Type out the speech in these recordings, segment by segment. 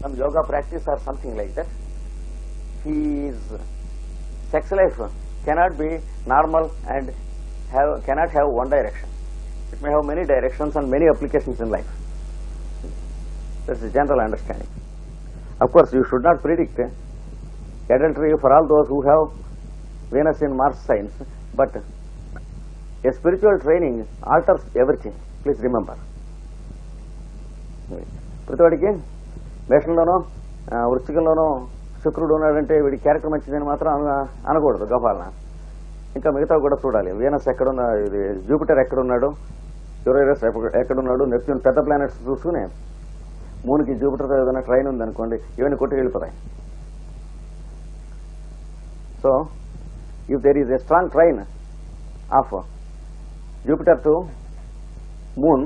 some yoga practice or something like that, his sex life cannot be normal and cannot have one direction. It may have many directions and many applications in life. That's the general understanding. Of course, you should not predict adultery for all those who have Venus in Mars signs, but a spiritual training alters everything. Please remember. ప్రతివాడికి మేషంలోనో వృశ్చికంలోనో శుక్రుడు ఉన్నాడంటే వీడి character మంచిదని మాత్రం అనకూడదు గోపాలన. ఇంకా మిగతా కూడా చూడాలి. వీనస్ ఎక్కడున్నా, ఇది జూపిటర్ ఎక్కడున్నాడు, యురేనస్ ఎక్కడున్నాడు, నెప్ట్యూన్ పెద్ద ప్లానెట్స్ చూసుకుని మూన్కి జూపిటర్తో ఏదైనా ట్రైన్ ఉందనుకోండి, ఇవన్నీ కొట్టి వెళ్ళిపోతాయి. So if there is a strong trine of Jupiter to Moon,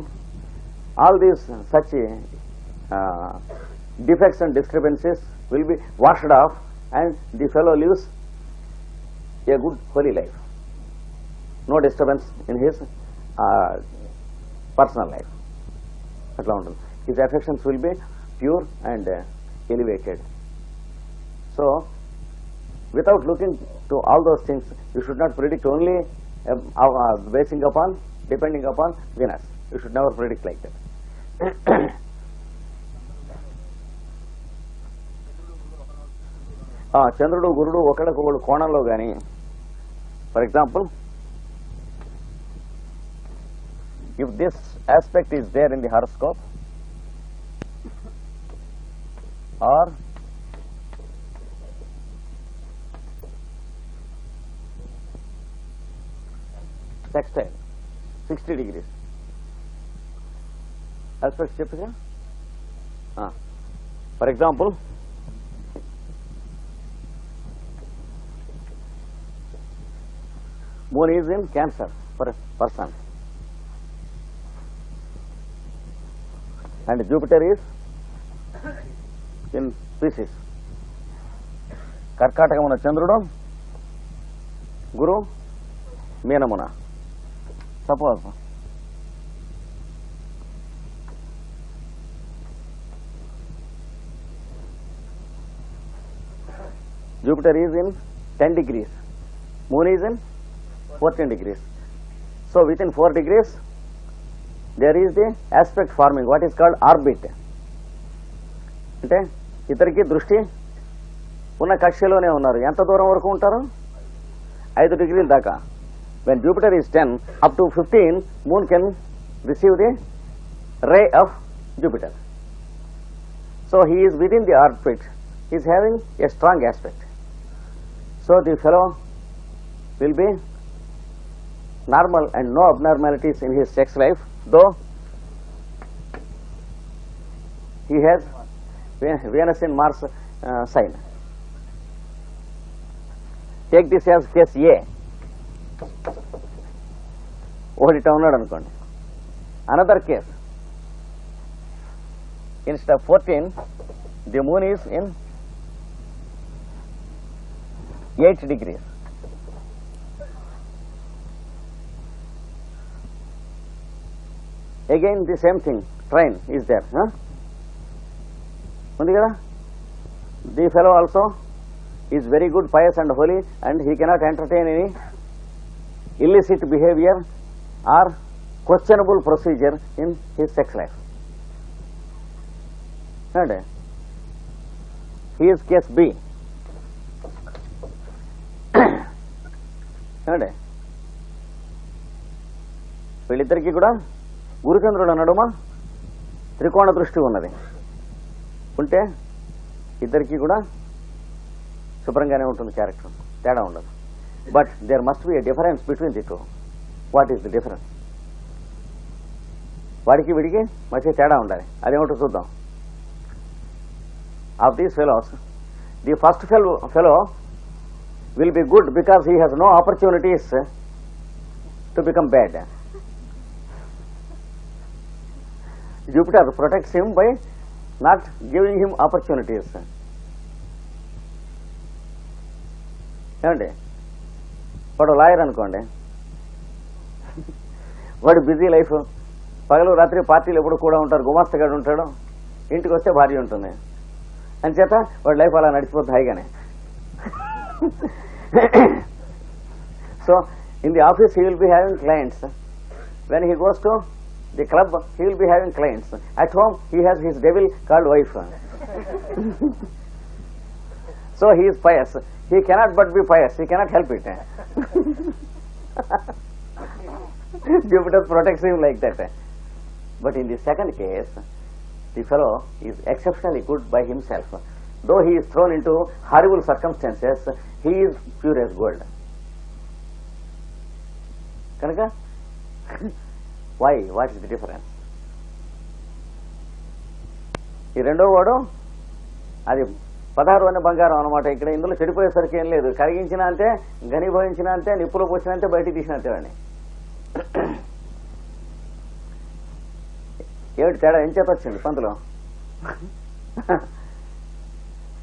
all these such defects and discrepancies will be washed off and the fellow lives a good holy life. No disturbance in his personal life. His affections will be pure and elevated. So, without looking to all those things, you should not predict only depending upon Venus. You should never predict like that. చంద్రుడు గురుడు ఒకళ్ళకొకళ్ళు కోణంలో కానీ, for example, if this aspect is there in the horoscope or sextile 60 degrees aspects చెప్పగా, for example, Moon is in Cancer for a person and Jupiter is in Pisces. కర్కాటకమున చంద్రుడు, గురు మీనమున. Suppose Jupiter is in 10 degrees, Moon is in 14 degrees. So within 4 degrees there is the aspect forming, what is called orbit. అంటే ఇద్దరికి దృష్టి ఉన్న కక్షలోనే ఉన్నారు. ఎంత దూరం వరకు ఉంటారు? 5 డిగ్రీల దాకా. When Jupiter is 10, up to 15, Moon can receive the ray of Jupiter. So he is within the orbit, he is having a strong aspect. So the fellow will be normal and no abnormalities in his sex life, though he has Venus in Mars sign. Take this as case A. ఒకటి ఉన్నాడు అనుకోండి. Another case, instead of 14, the Moon is in 8 degrees. Again the same thing, trine is there. ఉంది కదా? The fellow also is very good, pious and holy, and he cannot entertain any illicit behavior or questionable procedure in his sex life. And he is case B. And వీళ్ళిద్దరికీ కూడా గురుచంద్రుడు నడుమ త్రికోణ దృష్టి ఉన్నది. ఉంటే ఇద్దరికీ కూడా శుభ్రంగానే ఉంటుంది క్యారెక్టర్, తేడా ఉండదు. But there must be a difference between the two. What is the difference? వాడికి వీడికి మధ్య తేడా ఉండాలి. అదేమిటో చూద్దాం. Of these fellows, the first fellow will be good because he has no opportunities to become bad. Jupiter protects him by not giving him opportunities. ఏమండి, వాడు lawyer అనుకోండి, వాడు బిజీ లైఫ్, పగలు రాత్రి పార్టీలు ఎప్పుడు కూడా ఉంటారు, గుమాస్తగాడు ఉంటాడు, ఇంటికి వస్తే భార్య ఉంటుంది. అంచేత వాడి లైఫ్ అలా నడిచిపోతుంది హాయిగానే. So in the office he will be having clients. When he goes to the club, he will be having clients. At home, he has his devil called wife. So he is pious. He cannot but be pious. He cannot help it. Jupiter protects him like that. But in the second case, the fellow is exceptionally good by himself. Though he is thrown into horrible circumstances, he is pure as gold. Kanaka? Why? What is the difference? ఈ రెండో వాడు అది 16 అనే బంగారం అనమాట. ఇక్కడ ఇందులో చెడిపోయేసరికి ఏం లేదు. కరిగించినా అంతే, ఘనీభవించినా అంతే, నిప్పులో పోసినా అంతే, బయటికి తీసినంతే వాడిని. ఏమిటి తేడా? ఏం చేత వచ్చింది పంతులో?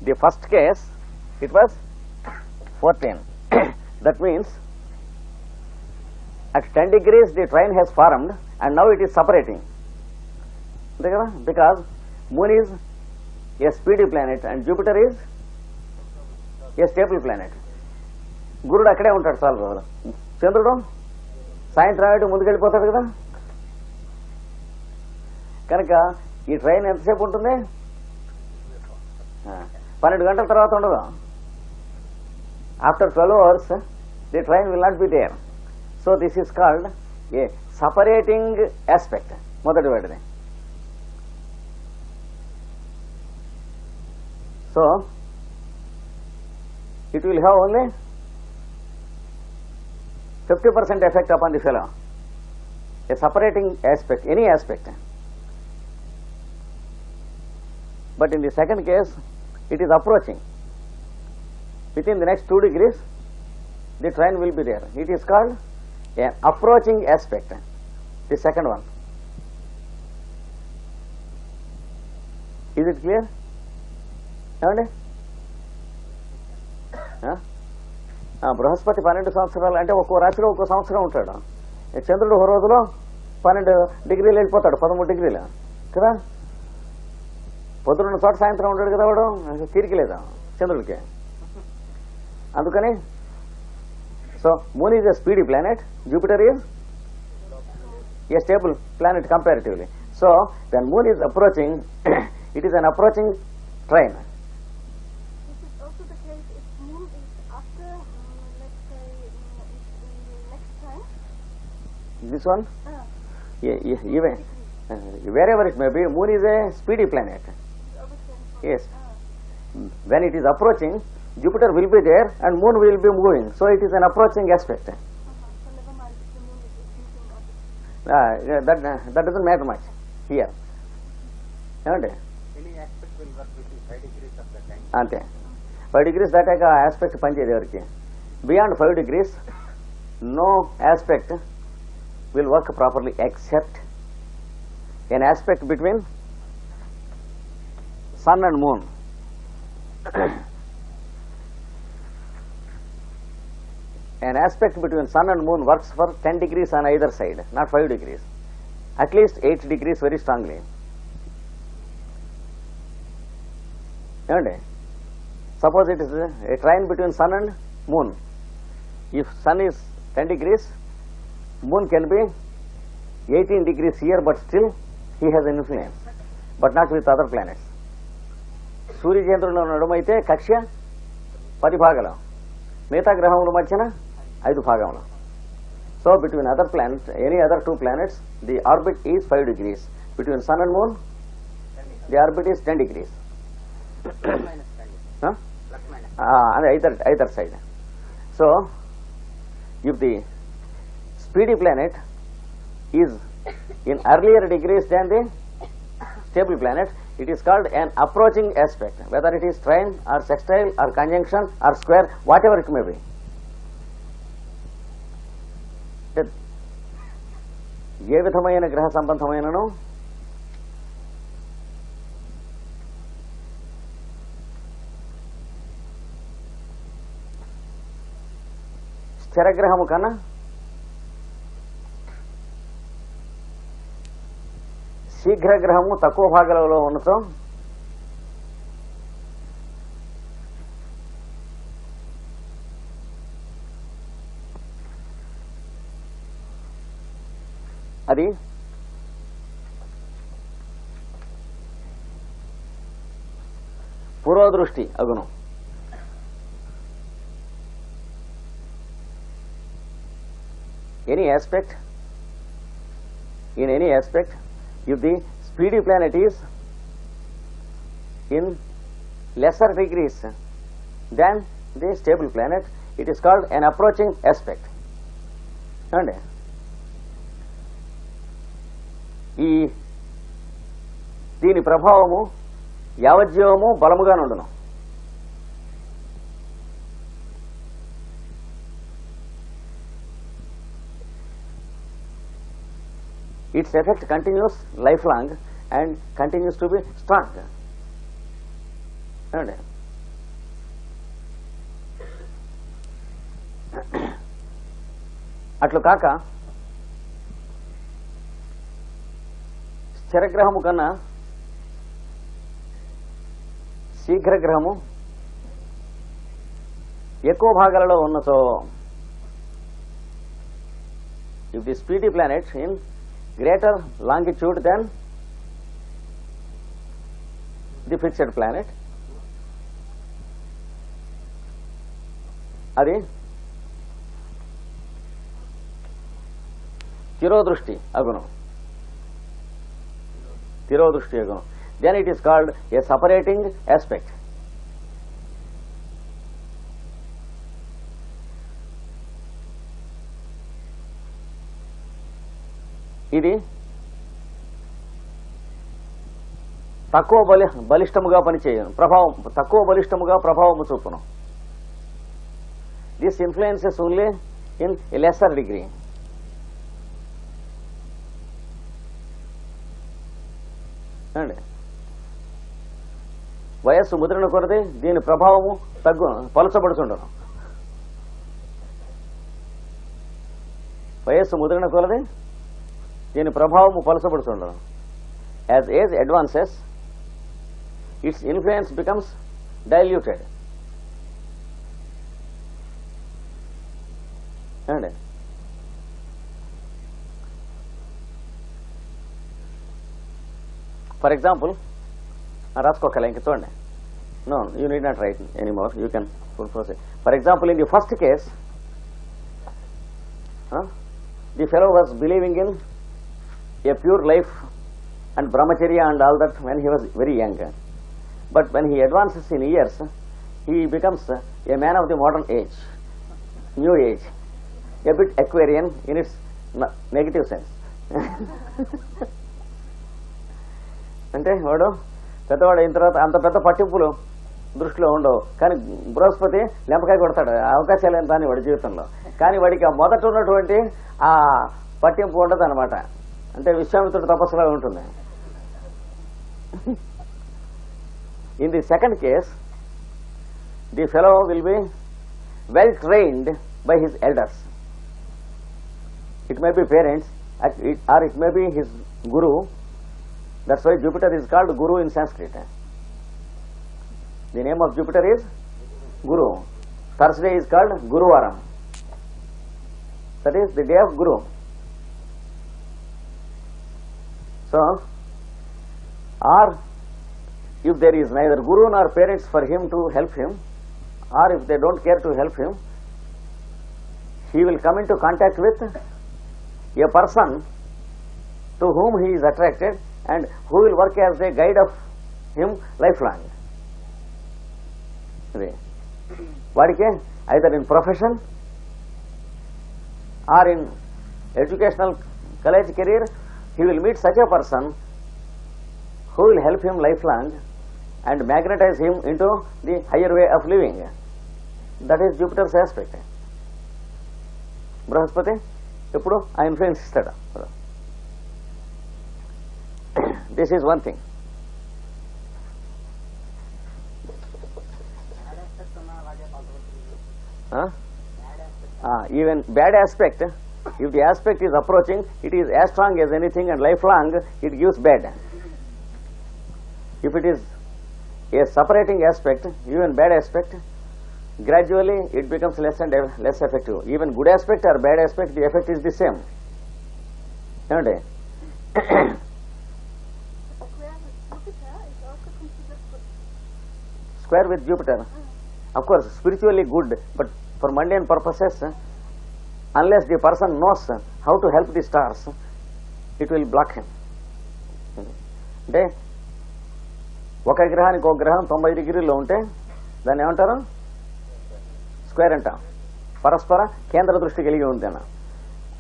The first case it was 14. That means at 10 degrees the train has formed and now it is separating. Because moon is a speedy planet and Jupiter is a stable planet. గురుడు అక్కడే ఉంటాడు చాలా రోజులు. చంద్రుడు సాయంత్రం అయితే ముందుకెళ్ళిపోతాడు కదా. కనుక ఈ ట్రైన్ ఎంతసేపు ఉంటుంది? 12 గంటల తర్వాత ఉండదు. After 12 hours the train will not be there. So this is called a separating aspect. మొదటి వాటిది. So it will have only 50% effect upon the fellow. A separating aspect, any aspect. But in the second case, it is approaching. Within the next 2 degrees, the train will be there. It is called an approaching aspect. The second one. Is it clear? ఏమండి? బృహస్పతి 12 సంవత్సరాలు అంటే ఒక్కో రాశిలో ఒక్కో సంవత్సరం ఉంటాడు. చంద్రుడు ఒక రోజులో 12 డిగ్రీలు వెళ్ళిపోతాడు, 13 డిగ్రీలు కదా. పొద్దున్న చోట సాయంత్రం ఉంటాడు కదా వాడు. తీరికలేదు చంద్రుడికి. అందుకని so moon is a speedy planet, Jupiter is a stable planet comparatively. So when moon is approaching, it is an approaching train. This is also the case if moon is after, let's say, in the next time. This one? Even wherever it may be, moon is a speedy planet. Yes. When it is approaching, Jupiter will be there and moon will be moving. So it is an approaching aspect. So never mind if the moon is moving or That doesn't matter much here. ఏమండి? Any aspect will work within 5 degrees of the time. అంతే. 5 degrees దాటాక aspect పనిచేయదు ఎవరికి. Beyond 5 degrees, no aspect will work properly except an aspect between sun and moon. An aspect between sun and moon works for 10 degrees on either side, not 5 degrees. At least 8 degrees very strongly. Suppose it is a trine between sun and moon. If sun is 10 degrees, moon can be 18 degrees here, but still he has an influence, but not with other planets. సూర్యచంద్రుల నడుమ అయితే కక్ష్య 10 భాగాలు, మిగతా గ్రహముల మధ్యన 5 భాగములు. So between other planets, any other 2 planets, the orbit is 5 degrees. Between sun and moon, the orbit is 10 degrees. Either side. So if the speedy planet is in earlier degrees than the stable planet, it is called an approaching aspect, whether it is trine or sextile or conjunction or square, whatever it may be. ఏ విధమైన గ్రహ సంబంధమైనను స్థిరగ్రహము కన్నా శీఘ్రగ్రహము తక్కువ భాగాలలో ఉండటం అది పూర్వదృష్టి అగును. Any aspect, in any aspect, if the speedy planet is in lesser degrees than the stable planet, it is called an approaching aspect. And ఈ దీని ప్రభావము యావజ్జీవము బలముగా నుండును. Its effect continues lifelong and continues to be strong. And అట్లు కాక స్థిరగ్రహము కన్నా శీఘ్రగ్రహము ఎక్కువ భాగాలలో ఉన్నచో, if the speedy planet in greater longitude than the fixed planet, అది తిరోదృష్టి అగును. తిరోదృష్టి అగును. Then it is called a separating aspect. ఇది తక్కువ బలిష్టముగా పనిచేయను, ప్రభావం తక్కువ బలిష్టముగా ప్రభావము చూపును. This influences only in a lesser degree. అండి వయస్సు ముద్రణ కొరది దీని ప్రభావము పలచబడుచుండను. వయస్సు ముద్రణ కొలది దీని ప్రభావము పలచబడుచుండను. As age advances its influence becomes diluted. అండి ఫర్ ఎగ్జాంపుల్ రాసుకోగల ఇంక చూడండి. No you need not write anymore, you can proceed. For example in the first case the fellow was believing in a pure life and brahmacharya and all that when he was very young, but when he advances in years he becomes a man of the modern age, new age, a bit Aquarian in its negative sense. అంటే వాడు పెద్దవాడు అయిన తర్వాత అంత పెద్ద పట్టింపులు దృష్టిలో ఉండవు, కానీ బృహస్పతి లెంపకాయ కొడతాడు, అవకాశాలు ఎంత అని వాడి జీవితంలో. కానీ వాడికి ఆ మొదట ఉన్నటువంటి ఆ పట్టింపు ఉండదు అనమాట. అంటే విశ్వామిత్రుడు తపస్సులా ఉంటుంది. In the second case the fellow will be well trained by his elders. It may be parents or it may be his guru. That's why Jupiter is called guru in Sanskrit. The name of Jupiter is guru. Thursday is called Guruvaram. That is the day of guru. So, or if there is neither guru nor parents for him to help him, or if they don't care to help him, he will come into contact with a person to whom he is attracted and who will work as a guide of him lifelong. వాడికి either in profession or in educational college career, he will meet such a person who will help him lifelong and magnetize him into the higher way of living. That is Jupiter's aspect. Brihaspati ఎప్పుడు ఆ influence ఇస్తాడు. This is one thing. Even bad aspect, if the aspect is approaching, it is as strong as anything and lifelong it gives bad. If it is a separating aspect, even bad aspect, gradually it becomes less and less effective. Even good aspect or bad aspect, the effect is the same. ఏమండి? Square with Jupiter is also considered good. Square with Jupiter, of course, spiritually good, but for mundane purposes, unless the person knows how to help the stars, it will block him. అంటే ఒక గ్రహానికి ఒక గ్రహం 90 డిగ్రీలో ఉంటే దాన్ని ఏమంటారు? Square అంటాం. పరస్పర కేంద్ర దృష్టి కలిగి ఉందన్న.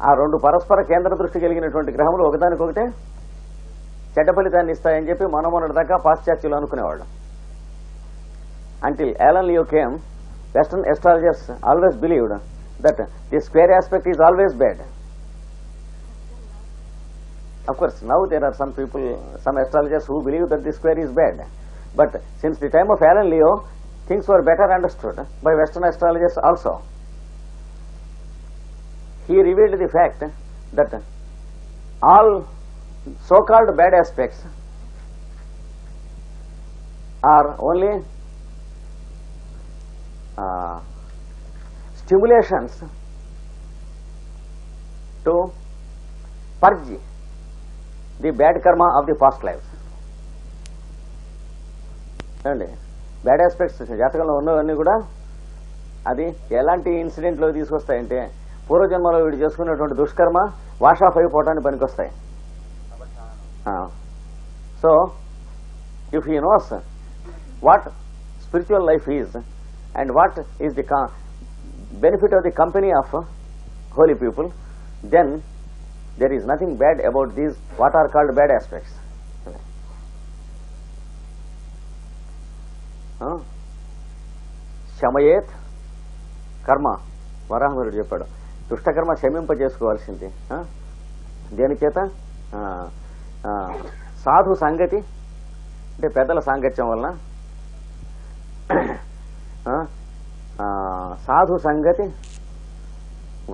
ఆ రెండు పరస్పర కేంద్ర దృష్టి కలిగినటువంటి గ్రహములు ఒకదానికొకటే చెడ్డ ఫలితాన్ని ఇస్తాయని చెప్పి మొన్నటి దాకా పాశ్చాత్యులు అనుకునేవాళ్ళు. Until Alan Leo came, Western astrologers always believed that the square aspect is always bad. Of course, now there are some people, some astrologers who believe that the square is bad. But since the time of Alan Leo, things were better understood by Western astrologers also. He revealed the fact that all so-called bad aspects are only stimulations to purge the bad karma of the past lives. అండి bad aspects జాతకంలో ఉన్నవన్నీ కూడా అది ఎలాంటి ఇన్సిడెంట్లో తీసుకొస్తాయంటే పూర్వజన్మలో వీడు చేసుకున్నటువంటి దుష్కర్మ wash of అయిపోవటానికి పనికొస్తాయి. So if he knows what spiritual life is and what is the benefit of the company of holy people, then there is nothing bad about these what are called bad aspects. శమయేత్ కర్మ, వరాహముడు చెప్పాడు, దుష్టకర్మ శమింపజేసుకోవాల్సింది. దేని చేత? సాధు సంగతి అంటే పెద్దల సాంగత్యం వలన, సాధు సంగతి,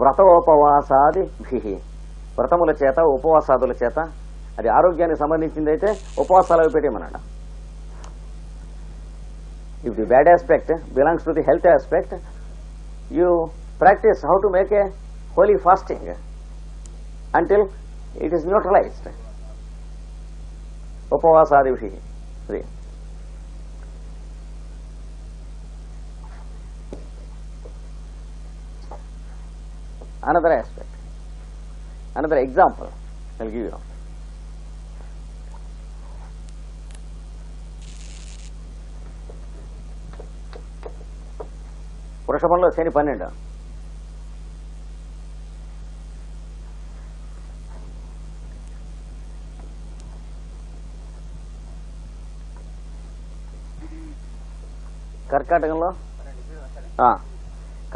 వ్రతోపవాసాది భి, వ్రతముల చేత ఉపవాసాదుల చేత. అది ఆరోగ్యానికి సంబంధించింది అయితే ఉపవాసాలు పెట్టేమన్నాడు. If the bad aspect belongs to the health aspect, you practise how to make a holy fasting until it is neutralised. ఉపవాసాది భి. Another aspect, another example I'll give you. వృషభంలో శని 12,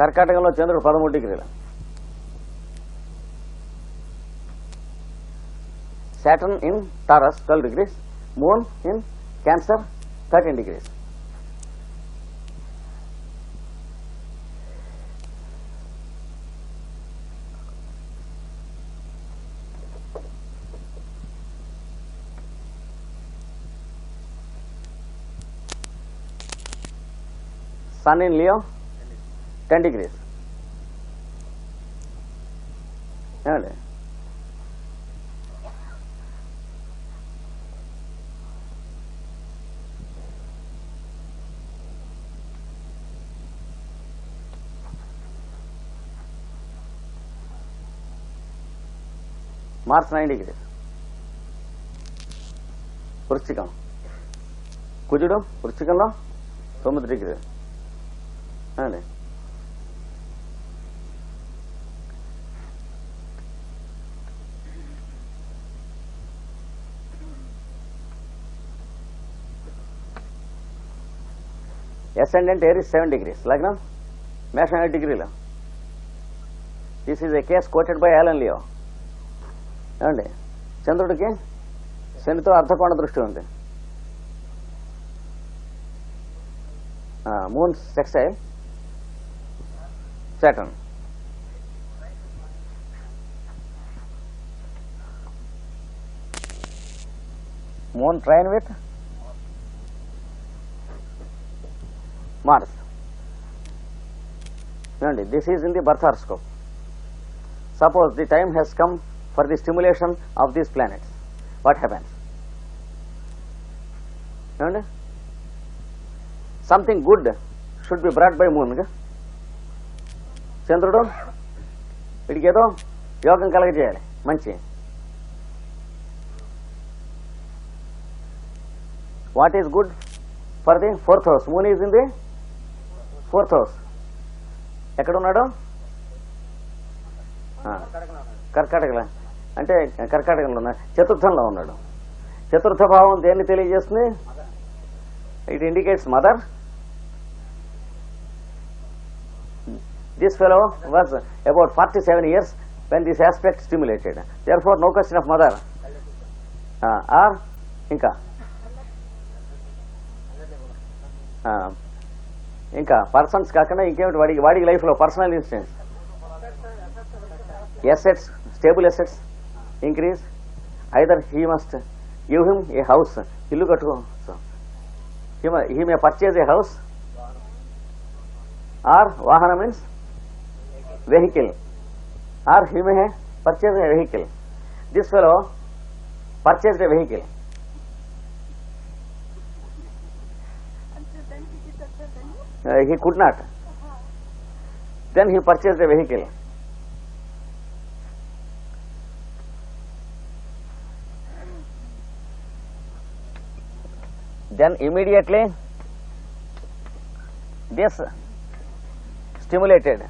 కర్కాటకంలో చంద్రుడు 13 డిగ్రీలు, Saturn in Taurus 12 degrees, Moon in Cancer 13 degrees. Sun in Leo 10 degrees. ఏమండి? Mars 9 degrees. వృశ్చికం, కుజుడు వృశ్చికంలో 9 degrees. అండి ascendant Aries 7 degrees. లగ్నం మేషం 8 degrees. This is a case quoted by Alan Leo. ఏమండి? చంద్రుడికి శనితో అర్ధకోణ దృష్టి ఉంది. Moon sextile Saturn. Moon trine with Mars. This is in the birth horoscope. Suppose the time has come for the stimulation of these planets. What happens? And something good should be brought by moon. చంద్రుడు వీడికి ఏదో యోగం కలగజేయాలి మంచి. What is good for the fourth house? Moon is in the fourth house. ఎక్కడ ఉన్నాడు? కర్కాటకలో, అంటే కర్కాటకంలో ఉన్నాడు, చతుర్థంలో ఉన్నాడు. చతుర్థ భావం దేన్ని తెలియజేస్తుంది? It indicates mother. This fellow was about 47 years when this aspect stimulated. Therefore, no question of mother. Or ఇంకా ఇంకా పర్సన్స్ కాకుండా ఇంకేమిటి వాడికి లైఫ్లో personal incidents, assets, stable assets increase. Either he must give him a house, illu kattu, so he may purchase a house, or vahana means vehicle, or he may purchase a vehicle. This fellow purchased a vehicle. He could not. Then he purchased a vehicle. Then immediately this stimulated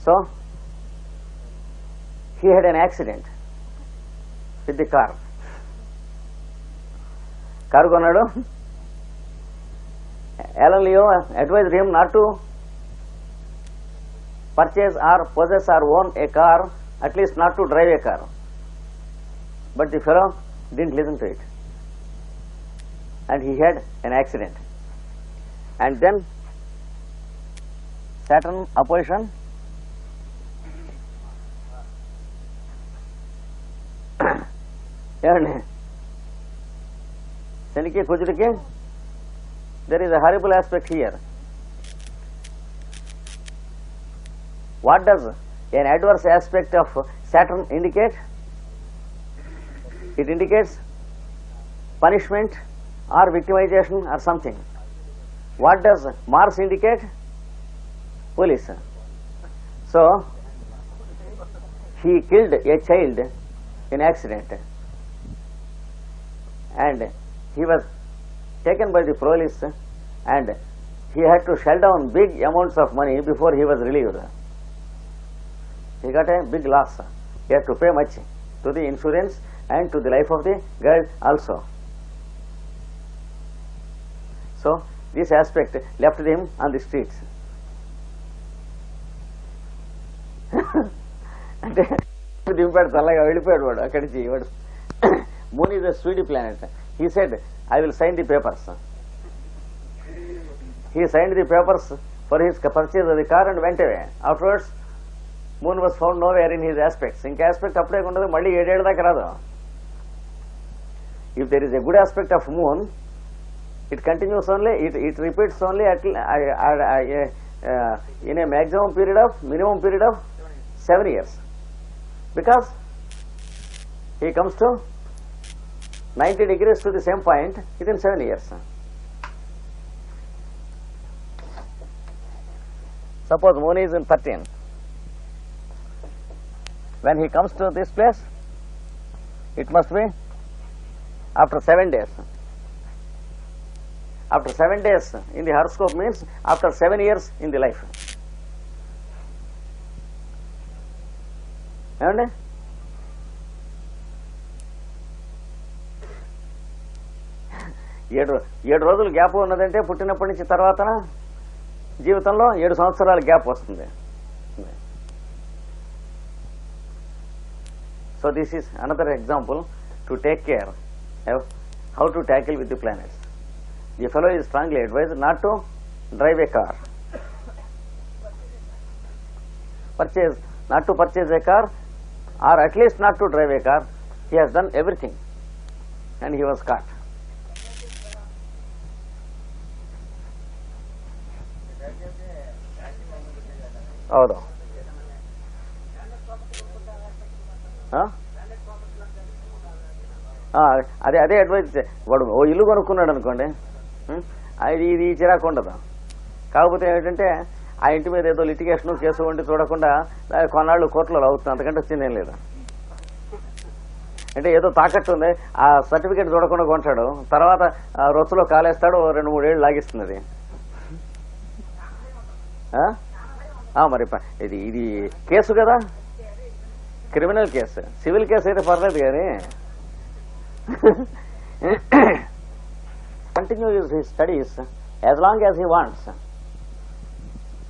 so he had an accident with the car. Car కొన్నాడు. Alan Leo advised him not to purchase or possess or own a car, at least not to drive a car. But the fellow didn't listen to it, and he had an accident. And then Saturn opposition ఏమండి శనికి కుజుడికి there is a horrible aspect here. What does an adverse aspect of Saturn indicate? It indicates punishment or victimization or something. What does Mars indicate? Police. So he killed a child in accident, and he was taken by the police, and he had to shell down big amounts of money before he was relieved. He got a big loss. He had to pay much to the insurance and to the life of the girl also. So this aspect left him on the streets. అంటే దింపాడు, చల్లగా వెళ్ళిపోయాడు వాడు అక్కడి నుంచి. వాడు moon is a sweetie planet. He said, I will sign the papers. He signed the papers for his purchase of the car and went away. Afterwards, moon was found nowhere in his aspects. ఇంక aspect అప్పుడే ఉండదు, మళ్ళీ 7 ఏళ్ళ దాకా రాదు. If there is a good aspect of moon, it continues only, it repeats only in a minimum period of 7 years. Because he comes to 90 degrees to the same point within 7 years. Suppose moon is in 13. When he comes to this place, it must be after 7 days. After 7 days in the horoscope means after 7 years in the life. ఏమండి? ఏడు రోజులు gap ఉన్నదంటే పుట్టినప్పటి నుంచి తర్వాత జీవితంలో 7 సంవత్సరాల gap వస్తుంది. So this is another example to take care how to tackle with the planets. The fellow is strongly advised not to drive a car, not to purchase a car, or at least not to drive a car. He has done everything and he was caught. అవును. అదే అదే advise. వాడు ఓ ఇల్లు కొనుక్కున్నాడు అనుకోండి, అది ఇది చిరాకు ఉండదు. కాకపోతే ఏంటంటే ఆ ఇంటి మీద ఏదో లిటిగేషన్ కేసు వండి చూడకుండా కొన్నాళ్ళు కోర్టులో అవుతుంది, అంతకంటే వచ్చిందేం లేదు. అంటే ఏదో తాకట్టు ఉంది, ఆ సర్టిఫికేట్ చూడకుండా కొంటాడు, తర్వాత రొచ్చులో కాలేస్తాడు, 2-3 ఏళ్ళు లాగిస్తుంది అది. మరి ఇది ఇది కేసు కదా, క్రిమినల్ కేసు. సివిల్ కేసు అయితే పర్లేదు కానీ continue his studies as long as he wants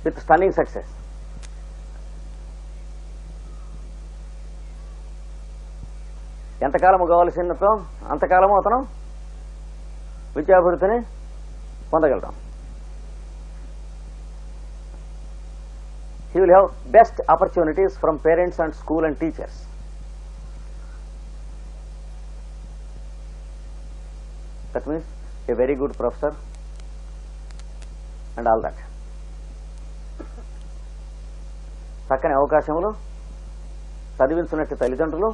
with stunning success. ఎంతకాలము కావలసినతో అంతకాలము అతను విద్యాభివృద్ధిని పొందగలడం. He will have best opportunities from parents and school and teachers. That means a very good professor and all that. చక్కని అవకాశములు, చదివించినట్టు తల్లిదండ్రులు,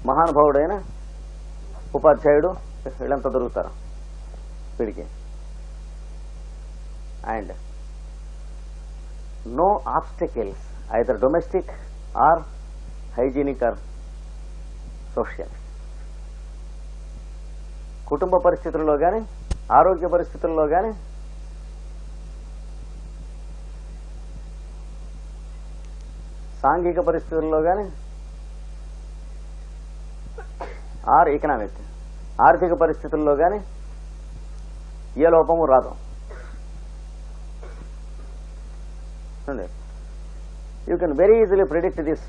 మహానుభావుడైన ఉపాధ్యాయుడు, వీళ్ళంతా దొరుకుతారు వీడికి. And no obstacles either domestic or hygienic or social. కుటుంబ పరిస్థితుల్లో కానీ, ఆరోగ్య పరిస్థితుల్లో కానీ, సాంఘిక పరిస్థితుల్లో కానీ, ఆర్ ఎకనామిక్ ఆర్థిక పరిస్థితుల్లో కానీ ఏ లోపము రాదు. You can very easily predict this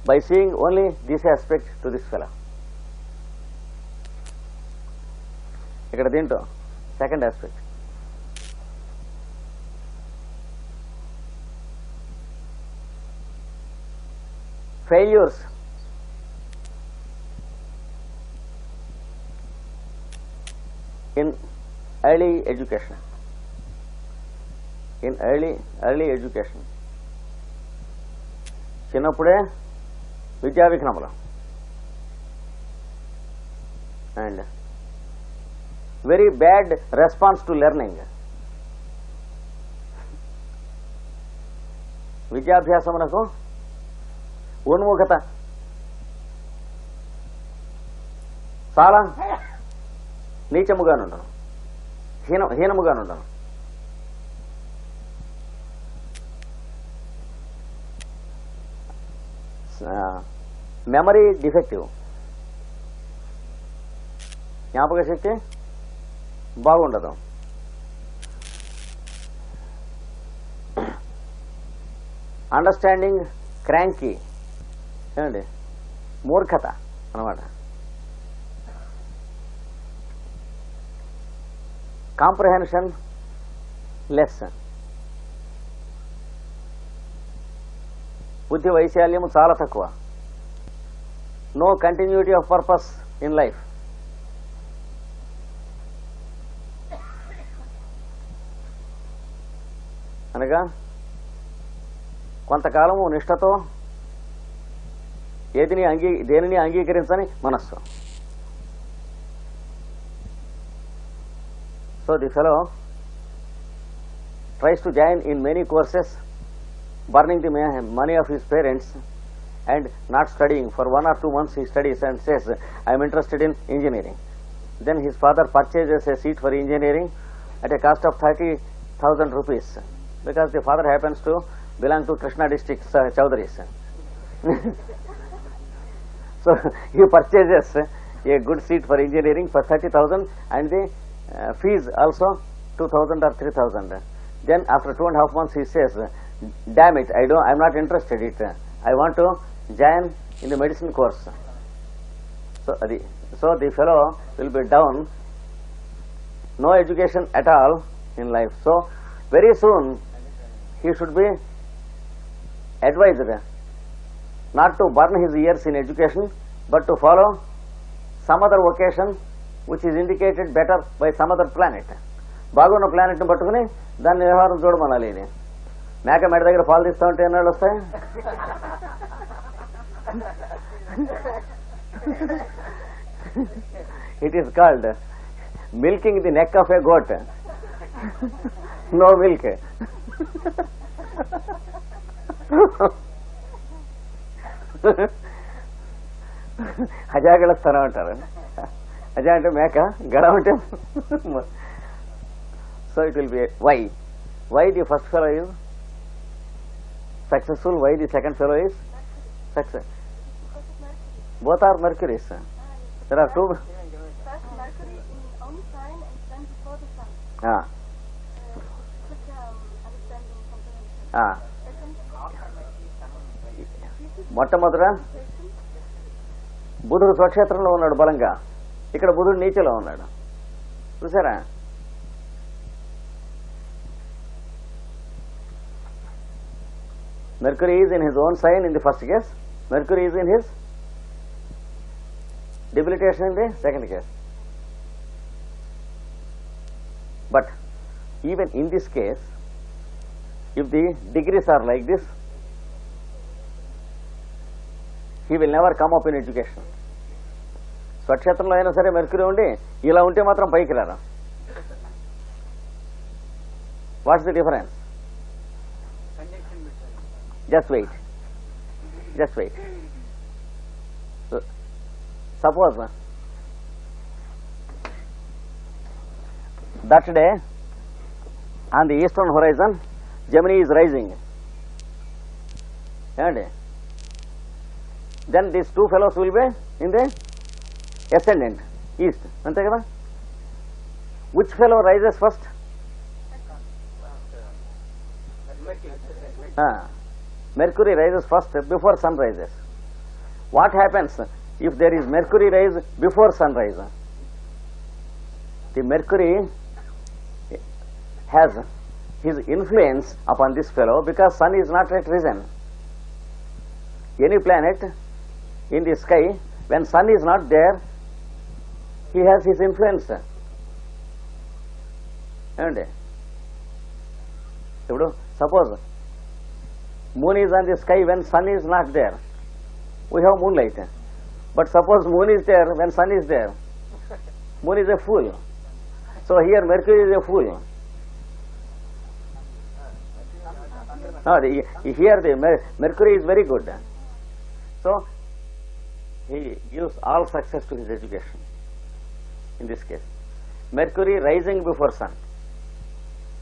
by seeing only this aspect to this fellow. ఇక్కడ దీంట్లో second aspect, failures in early education. In early education, చిన్నప్పుడే విద్యా విఘ్నములు and very bad response to learning. విద్యాభ్యాసమునకు ఉన్ముఖత చాలా నీచముగానుండను, హీనముగానుండను. మెమరీ డిఫెక్టివ్, జ్ఞాపక శక్తి బాగుండదు. అండర్స్టాండింగ్ క్రాంకీ, ఏమండి మూర్ఖత అన్నమాట. కాంప్రహెన్షన్ లెస్, బుద్ధి వైశాల్యము చాలా తక్కువ. No continuity of purpose in life. అనగా కొంతకాలము నిష్ఠతో దేనిని అంగీకరించని మనస్సు. So the fellow tries to join in many courses, burning the money of his parents and not studying. For 1 or 2 months he studies and says, I am interested in engineering. Then his father purchases a seat for engineering at a cost of 30,000 rupees, because the father happens to belong to Krishna district Chowdhuris. So he purchases a good seat for engineering for 30,000 and the fees also 2,000 or 3,000. Then after 2.5 months he says, damn it, I am not interested in it. I want to join in the medicine course. So the fellow will be down, no education at all in life. So very soon he should be advised not to burn his years in education, but to follow some other vocation which is indicated better by some other planet. బాగున్న ప్లానెట్ని పట్టుకుని దాని వ్యవహారం చూడమనాలి. ఇది మేక మెడ దగ్గర పాలు తీస్తూ ఉంటే ఎన్నాళ్ళు వస్తాయి? It is called milking the neck of a goat, no milk. అజాగళ స్థలం అంటారు. అజా అంటే మేక, గడ అంటే so it will be why the first fellow is successful, why the second fellow is success? Both are Mercuries. There are two. First Mercury in own sign and then before the sun. Quick understanding comprehension. మొట్టమొదట బుధుడు స్వక్షేత్రంలో ఉన్నాడు బలంగా, ఇక్కడ బుధుడు నీచలో ఉన్నాడు. చూసారా? Mercury is in his own sign in the first case. Mercury is in his debilitation in the second case. But even in this case, if the degrees are like this, he will never come up in education. స్వక్షేత్రంలో అయినా సరే mercury ఉండి ఇలా ఉంటే మాత్రం పైకి రారా. What's the difference? Just wait. Suppose that day on the eastern horizon Gemini is rising, and then these two fellows will be in the ascendant east. Ante kada? Which fellow rises first? Mercury rises first before sun rises. What happens if there is Mercury rise before sunrise? The Mercury has his influence upon this fellow because sun is not yet risen. Any planet in the sky, when sun is not there, he has his influence. And suppose moon is on the sky when sun is not there, we have moonlight. But suppose moon is there when sun is there, moon is a fool. So here Mercury is a fool. Here the Mercury is very good. So he gives all success to his education. In this case, Mercury rising before sun.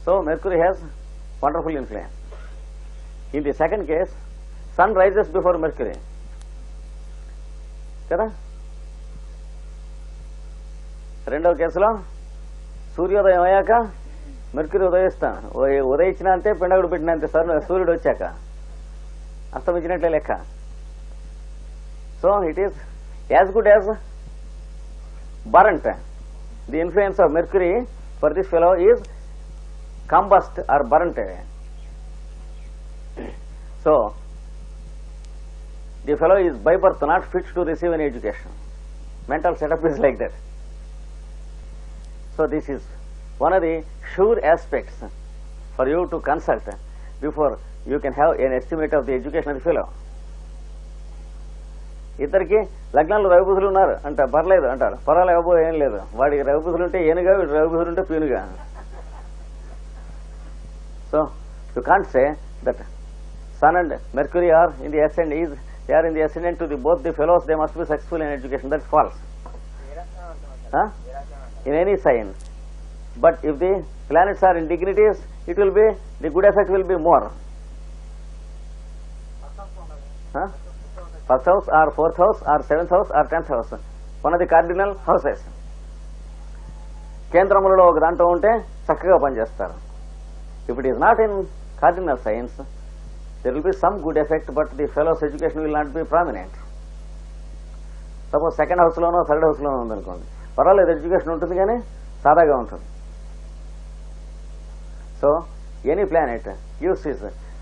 So Mercury has wonderful influence. In the second case, sun rises before Mercury. కదా? రెండవ కేసులో సూర్యోదయం అయ్యాక mercury ఉదయించిన అంతే పిండగుడు పెట్టినంతే సూర్యుడు వచ్చాక అస్తమించినట్లే లెక్క. So it is as good as burnt. The influence of Mercury for this fellow is combust or burnt. So the fellow is by birth not fit to receive any education. Mental setup is like that. So this is one of the sure aspects for you to consult before you can have an estimate of the education of the fellow. ఇద్దరికి లగ్నాల్లో రవిబుధులు ఉన్నారు అంట, పర్లేదు అంటారు, పర్వాలేదు ఏం లేదు, వాడికి రవిబుధులు ఉంటే ఏనుగా, వీడు రవిబుధులు ఉంటే పీనుగా. So you can't say that sun and Mercury are in the ascendant, they are in the ascendant to the both the fellows, they must be successful in education. That's false. In any sign. But if the planets are in dignities, it will be, the good effect will be more. First house or fourth house or seventh house or 10th house, one of the cardinal houses. కేంద్రములలో ఒక దాంట్లో ఉంటే చక్కగా పనిచేస్తారు. If it is not in cardinal signs, there will be some good effect, but the fellow's education will not be prominent. Suppose second house లోనో third house లోనో ఉందనుకోండి, పర్వాలేదు education ఉంటుంది కానీ సాదాగా ఉంటుంది. So any planet uses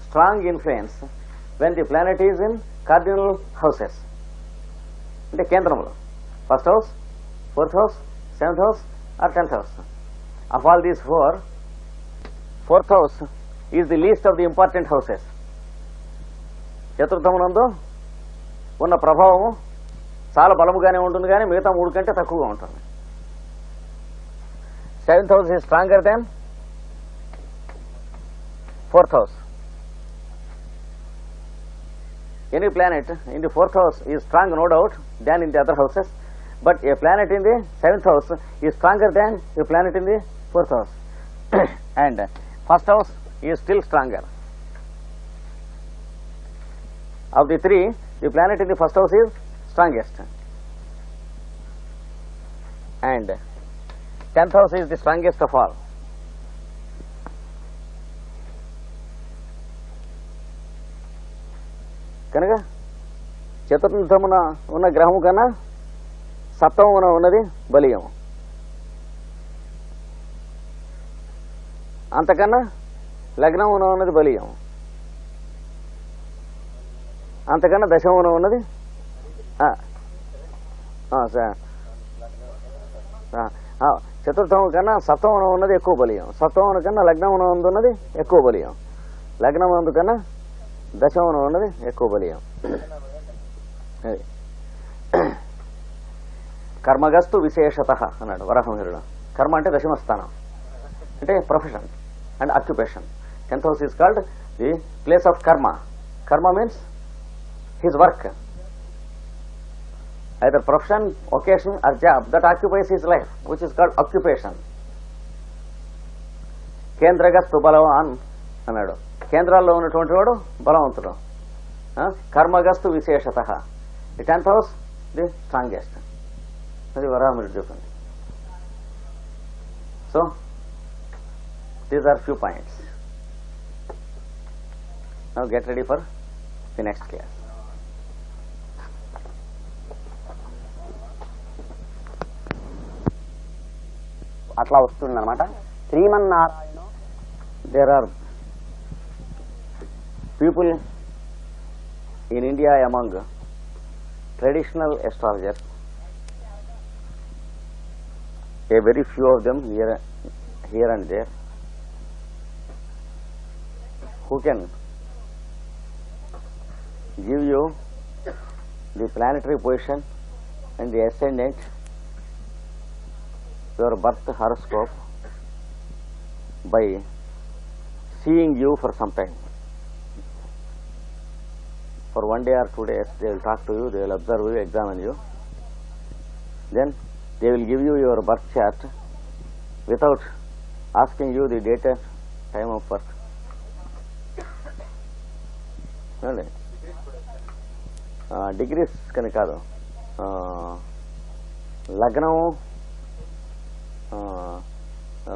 strong influence when the planet is in cardinal houses. అంటే కేంద్రంలో first house, fourth house, seventh house or 10th house. Of all these four, fourth house is the least of the important houses. చతుర్థమునందు ఉన్న ప్రభావము చాలా బలముగానే ఉంటుంది, కానీ మిగతా మూడు కంటే తక్కువగా ఉంటుంది. Seventh house is stronger than fourth house. Any planet in the fourth house is strong, no doubt, than in the other houses, but a planet in the seventh house is stronger than a planet in the fourth house. And first house is still stronger. Of the three, the planet in the first house is strongest, and 10th house is the strongest of all. కనుక చతుర్థమున ఉన్న గ్రహము కన్నా సప్తమమున ఉన్నది బలీయం, అంతకన్నా లగ్నమున ఉన్నది బలీయం, అంతకన్నా దశమున ఉన్నది చతుర్థము కన్నా సప్తమున ఉన్నది ఎక్కువ బలీయం, సప్తమున కన్నా లగ్నమున ఉన్నది ఎక్కువ బలీయం, లగ్నమునందు కన్నా దశమున ఉన్నది ఎక్కువ బలీయం. కర్మగస్తు విశేషత అన్నాడు వరాహమిహిరుడు. కర్మ అంటే దశమ స్థానం, అంటే profession and occupation. 10th house is called the place of karma. Karma means his work, either profession, occasion or job that occupies his life, which is called occupation. కేంద్రగస్తు బలవాన్ అన్నాడు. కేంద్రాల్లో ఉన్నటువంటి వాడు బలవంతుడు. కర్మగస్తు విశేషత. The 10th house the strongest. అది వరాహమిహిరుడు చెప్పింది. So these are few points. Now get ready for the next class. అట్లా వస్తుందన్నమాట. Srimannarayana. There are people in India among traditional astrologers, a very few of them here and there, who can give you the planetary position and the ascendant, your birth horoscope, by seeing you for some time. For 1 day or 2 days they will talk to you, they will observe you, examine you, then they will give you your birth chart without asking you the date and time of birth. Degrees కని కాదు, లగ్నము,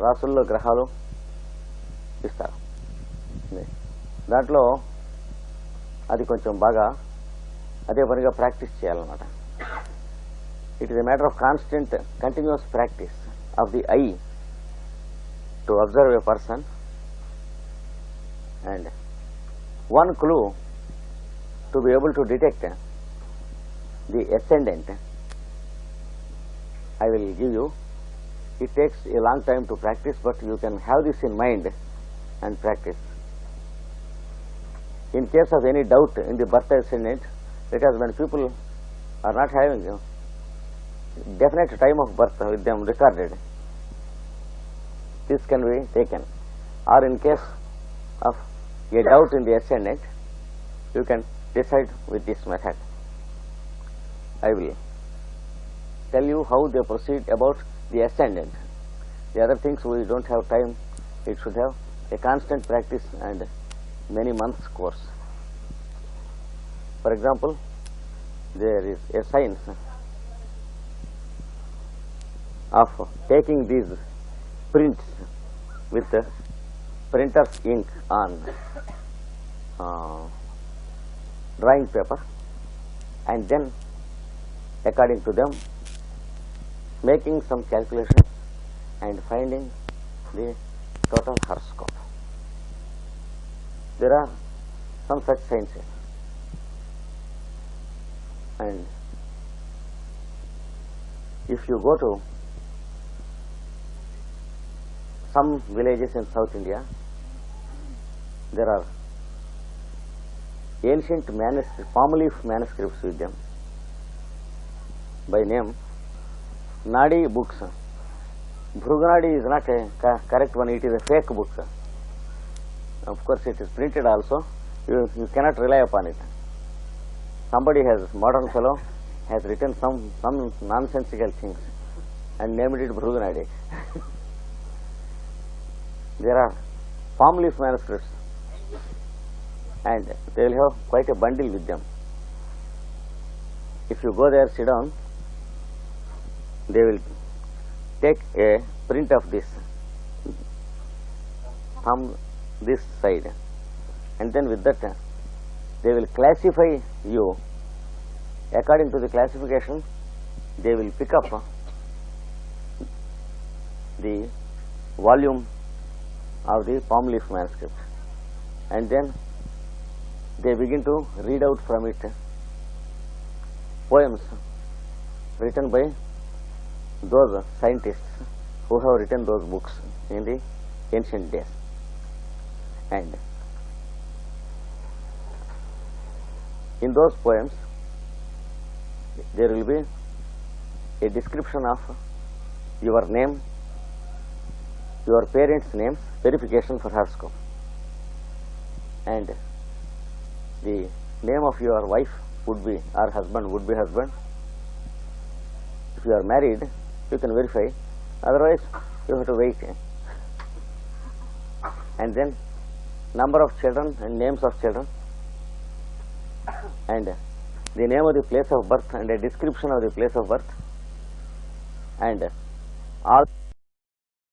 రాసుల్లో గ్రహాలు ఇస్తారు. దాంట్లో అది కొంచెం బాగా అదే పనిగా ప్రాక్టీస్ చేయాలన్నమాట. It is a matter of constant continuous practice of the I to observe a person. And one clue to be able to detect the ascendant I will give you. It takes a long time to practice, but you can have this in mind and practice. In case of any doubt in the birth ascendant, because when people are not having definite time of birth with them recorded, this can be taken. Or in case of a doubt in the ascendant, you can decide with this method. I will tell you how they proceed about the ascendant. The other things we don't have time. It should have a constant practice and many months course. For example, there is a science of taking these prints with the printer's ink on drawing paper, and then according to them making some calculations and finding the total horoscope. There are some such sciences, and if you go to some villages in South India, there are ancient palm leaf manuscripts with them by name Nadi books. Bhruganadi is not a correct one, it is a fake book. Of course, it is printed also. You cannot rely upon it. Somebody has, modern fellow, has written some nonsensical things and named it Bhruganadi. There are palm leaf manuscripts and they will have quite a bundle with them. If you go there, sit down, they will take a print of this from this side, and then with that they will classify you. According to the classification, they will pick up the volume of the palm leaf manuscript, and then they begin to read out from it poems written by those scientists who have written those books in the ancient days. And in those poems, there will be a description of your name, your parents' names, verification for horoscope, and the name of your wife would be, or husband would be husband. If you are married, you can verify, otherwise you have to wait. And then number of children and names of children, and the name of the place of birth and a description of the place of birth, and all